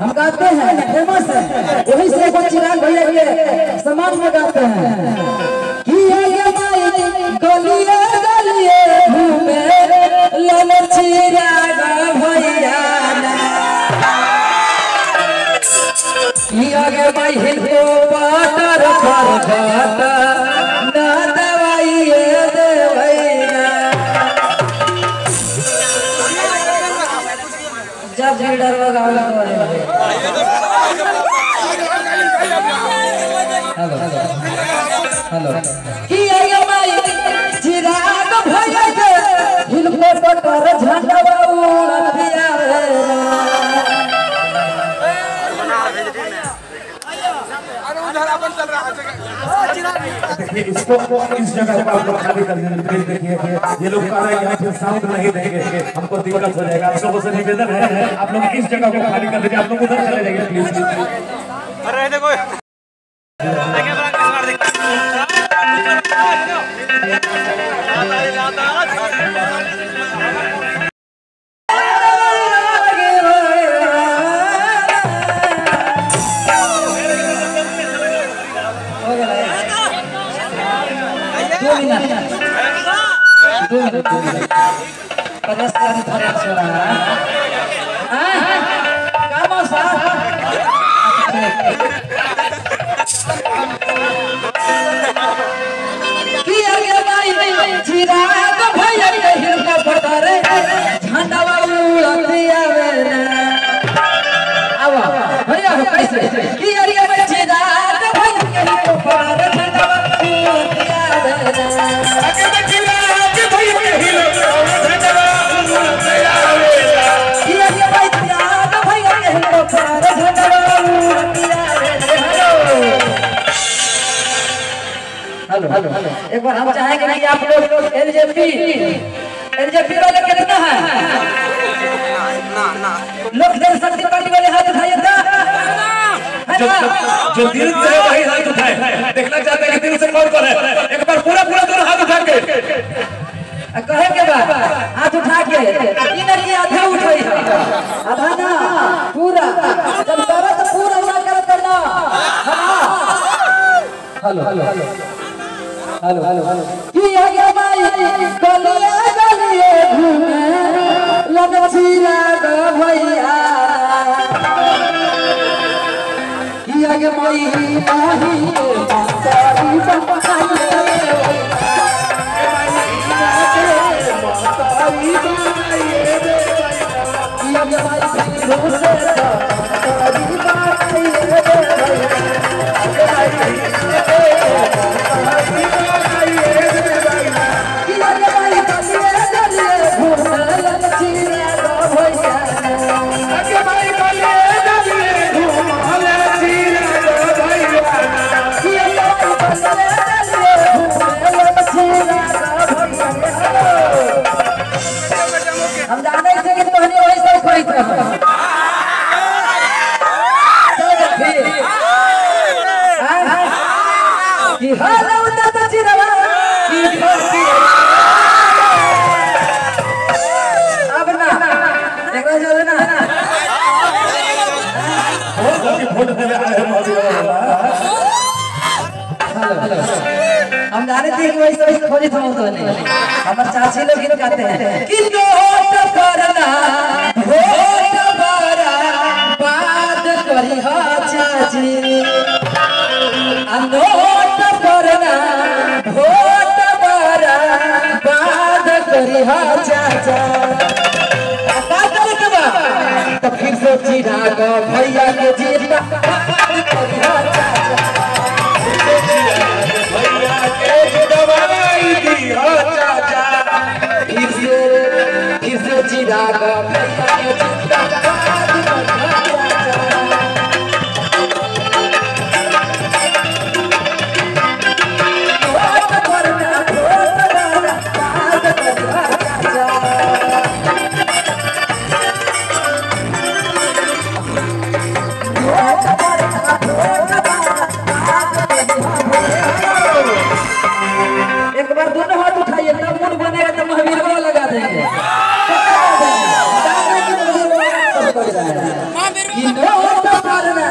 हम गाते हैं, फेमस है, वही से कुछ चिराग भैया के समान में गाते हैं कि ये माई गलिए गलिए घूमे ललन चिराग भैया ये माई हिंदू पाटर पर ना दवाई दे भैया जब लीडर लगाओ हेलो हेलो कि ये माई चिराग भैया के हिलको पर झंडा उड़तिया देखिए इसको इस जगह को आप लोग खाली कर दीजिए। देखिए ये लोग कह रहे हैं यहाँ पे साउंड नहीं देंगे, हमको दिक्कत हो जाएगा। आप लोगों से निवेदन है आप लोग इस जगह को खाली कर दीजिए, आप लोग उधर चले जाइए प्लीज। अरे देखो हेलो एक बार हम चाहेंगे कि आप लोग एलजेपी वाले कितना है लोक जनशक्ति पार्टी वाले हाथ उठाइए जो दिल से वही हाथ उठाए। देखना चाहते हैं कि दिल से कौन है, एक बार पूरा दोनों हाथ उठा के कहे के बाद हाथ उठा के इन्हें आधा उठाई आधा ना पूरा जब करो तो पूरा ना करो ना। हेलो हेलो हेलो हेलो कि आगे माई गलिए गलिए घूमे ललन चिराग भैया कि आगे माई नाही मातारी हम जाने से कि तोहनी वही से खोई था चल फिर कि हां उता तो चिरवा की फसी अब ना देखो जो ना वोट देने आए हैं मौजूद। हम जाने थे कि वही खोजी था तो नहीं हमारे चाची लोग इन कहते हैं कि नोट करना वोट बरा बात करी हा चाची नोट करना वोट बरा बात करी हा चाचा तो फिर से चिराग भैया के जीता बात करी हा चाचा चिराग भैया के चिंता कि नोट परना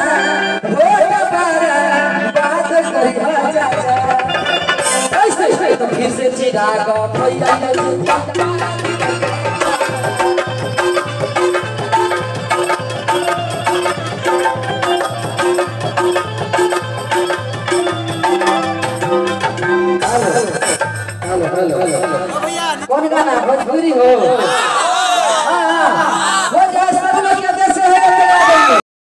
बात करिया चाचा ऐसे तो फिर से चिराग भैया हेलो कौन गाना भोजपुरी हो